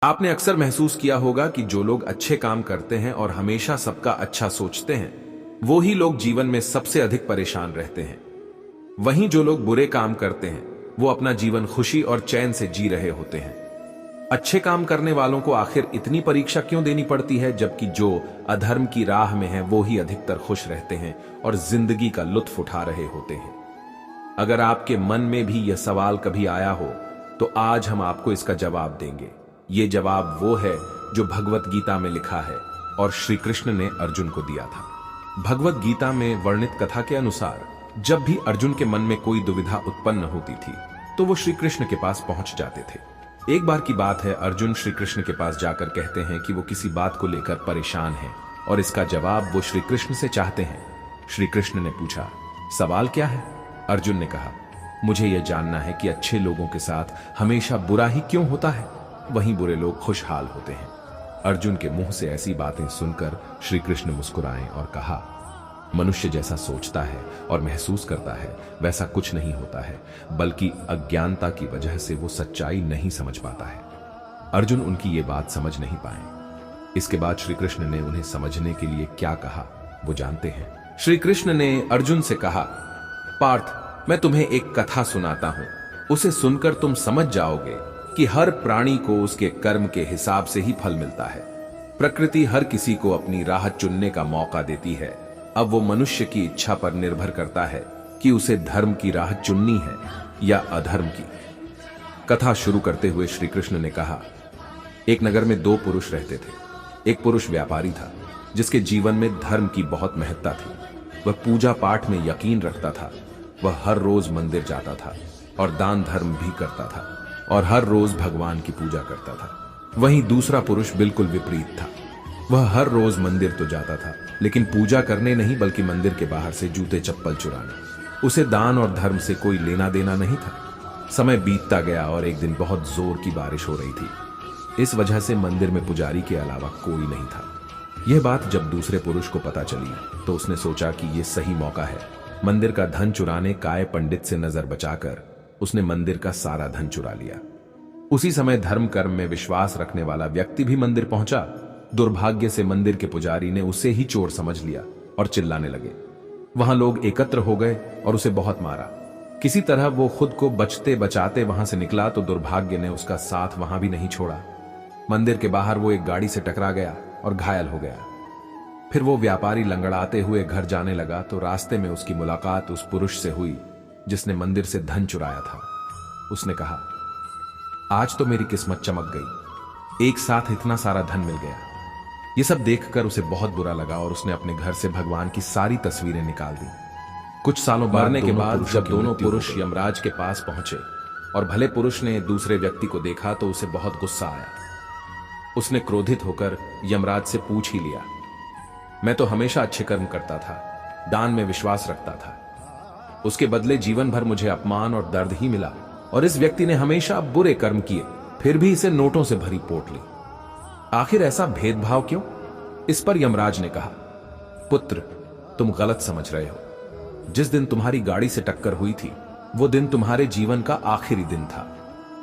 आपने अक्सर महसूस किया होगा कि जो लोग अच्छे काम करते हैं और हमेशा सबका अच्छा सोचते हैं, वो ही लोग जीवन में सबसे अधिक परेशान रहते हैं। वहीं जो लोग बुरे काम करते हैं, वो अपना जीवन खुशी और चैन से जी रहे होते हैं। अच्छे काम करने वालों को आखिर इतनी परीक्षा क्यों देनी पड़ती है, जबकि जो अधर्म की राह में हैं, वो ही अधिकतर खुश रहते हैं और जिंदगी का लुत्फ उठा रहे होते हैं। अगर आपके मन में भी यह सवाल कभी आया हो, तो आज हम आपको इसका जवाब देंगे। ये जवाब वो है जो भगवत गीता में लिखा है और श्री कृष्ण ने अर्जुन को दिया था। भगवत गीता में वर्णित कथा के अनुसार जब भी अर्जुन के मन में कोई दुविधा उत्पन्न होती थी, तो वो श्री कृष्ण के पास पहुंच जाते थे। एक बार की बात है, अर्जुन श्री कृष्ण के पास जाकर कहते हैं कि वो किसी बात को लेकर परेशान हैं और इसका जवाब वो श्री कृष्ण से चाहते हैं। श्री कृष्ण ने पूछा, सवाल क्या है? अर्जुन ने कहा, मुझे यह जानना है कि अच्छे लोगों के साथ हमेशा बुरा ही क्यों होता है, वहीं बुरे लोग खुशहाल होते हैं। अर्जुन के मुंह से ऐसी बातें सुनकर श्री कृष्ण मुस्कुराए और कहा, मनुष्य जैसा सोचता है और महसूस करता है वैसा कुछ नहीं होता है, बल्कि अज्ञानता की वजह से वो सच्चाई नहीं समझ पाता है। अर्जुन उनकी ये बात समझ नहीं पाए। इसके बाद श्री कृष्ण ने उन्हें समझने के लिए क्या कहा, वो जानते हैं। श्री कृष्ण ने अर्जुन से कहा, पार्थ, मैं तुम्हें एक कथा सुनाता हूं। उसे सुनकर तुम समझ जाओगे कि हर प्राणी को उसके कर्म के हिसाब से ही फल मिलता है। प्रकृति हर किसी को अपनी राह चुनने का मौका देती है। अब वो मनुष्य की इच्छा पर निर्भर करता है कि उसे धर्म की राह चुननी है या अधर्म की। कथा शुरू करते हुए श्री कृष्ण ने कहा, एक नगर में दो पुरुष रहते थे। एक पुरुष व्यापारी था, जिसके जीवन में धर्म की बहुत महत्ता थी। वह पूजा पाठ में यकीन रखता था। वह हर रोज मंदिर जाता था और दान धर्म भी करता था और हर रोज भगवान की पूजा करता था। वहीं दूसरा पुरुष बिल्कुल विपरीत था। वह हर रोज मंदिर तो जाता था, लेकिन पूजा करने नहीं, बल्कि मंदिर के बाहर से जूते चप्पल चुराने। उसे दान और धर्म से कोई लेना देना नहीं था। समय बीतता गया और एक दिन बहुत जोर की बारिश हो रही थी। इस वजह से मंदिर में पुजारी के अलावा कोई नहीं था। यह बात जब दूसरे पुरुष को पता चली, तो उसने सोचा कि यह सही मौका है। मंदिर का धन चुराने काय पंडित से नजर बचाकर उसने मंदिर का सारा धन चुरा लिया। उसी समय धर्म कर्म में विश्वास रखने वाला व्यक्ति भी मंदिर पहुंचा। दुर्भाग्य से मंदिर के पुजारी ने उसे ही चोर समझ लिया और चिल्लाने लगे। वहां लोग एकत्र हो गए और उसे बहुत मारा। किसी तरह वो खुद को बचते बचाते वहां से निकला, तो दुर्भाग्य ने उसका साथ वहां भी नहीं छोड़ा। मंदिर के बाहर वो एक गाड़ी से टकरा गया और घायल हो गया। फिर वो व्यापारी लंगड़ाते हुए घर जाने लगा, तो रास्ते में उसकी मुलाकात उस पुरुष से हुई जिसने मंदिर से धन चुराया था। उसने कहा, आज तो मेरी किस्मत चमक गई, एक साथ इतना सारा धन मिल गया। ये सब देखकर उसे बहुत बुरा लगा और उसने अपने घर से भगवान की सारी तस्वीरें निकाल दी। कुछ सालों मरने के बाद जब दोनों पुरुष यमराज के पास पहुंचे और भले पुरुष ने दूसरे व्यक्ति को देखा, तो उसे बहुत गुस्सा आया। उसने क्रोधित होकर यमराज से पूछ ही लिया, मैं तो हमेशा अच्छे कर्म करता था, दान में विश्वास रखता था। उसके बदले जीवन भर मुझे अपमान और दर्द ही मिला, और इस व्यक्ति ने हमेशा बुरे कर्म किए, फिर भी इसे नोटों से भरी पोट ली। आखिर ऐसा भेदभाव क्यों? इस पर यमराज ने कहा, पुत्र, तुम गलत समझ रहे हो। जिस दिन तुम्हारी गाड़ी से टक्कर हुई थी, वो दिन तुम्हारे जीवन का आखिरी दिन था,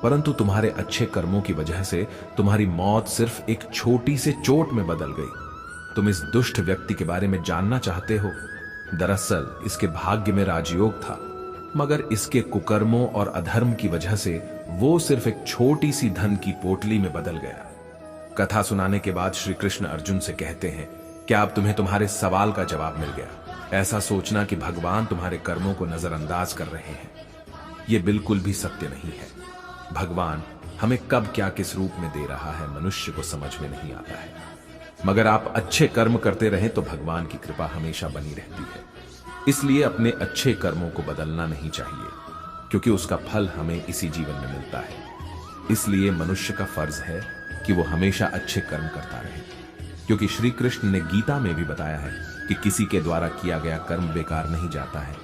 परंतु तुम्हारे अच्छे कर्मों की वजह से तुम्हारी मौत सिर्फ एक छोटी से चोट में बदल गई। तुम इस दुष्ट व्यक्ति के बारे में जानना चाहते हो? दरअसल इसके भाग्य में राजयोग था, मगर इसके कुकर्मों और अधर्म की वजह से वो सिर्फ एक छोटी सी धन की पोटली में बदल गया। कथा सुनाने के बाद श्री कृष्ण अर्जुन से कहते हैं, क्या अब तुम्हें तुम्हारे सवाल का जवाब मिल गया? ऐसा सोचना कि भगवान तुम्हारे कर्मों को नजरअंदाज कर रहे हैं, यह बिल्कुल भी सत्य नहीं है। भगवान हमें कब क्या किस रूप में दे रहा है, मनुष्य को समझ में नहीं आता है। मगर आप अच्छे कर्म करते रहें तो भगवान की कृपा हमेशा बनी रहती है। इसलिए अपने अच्छे कर्मों को बदलना नहीं चाहिए, क्योंकि उसका फल हमें इसी जीवन में मिलता है। इसलिए मनुष्य का फर्ज है कि वो हमेशा अच्छे कर्म करता रहे, क्योंकि श्री कृष्ण ने गीता में भी बताया है कि किसी के द्वारा किया गया कर्म बेकार नहीं जाता है।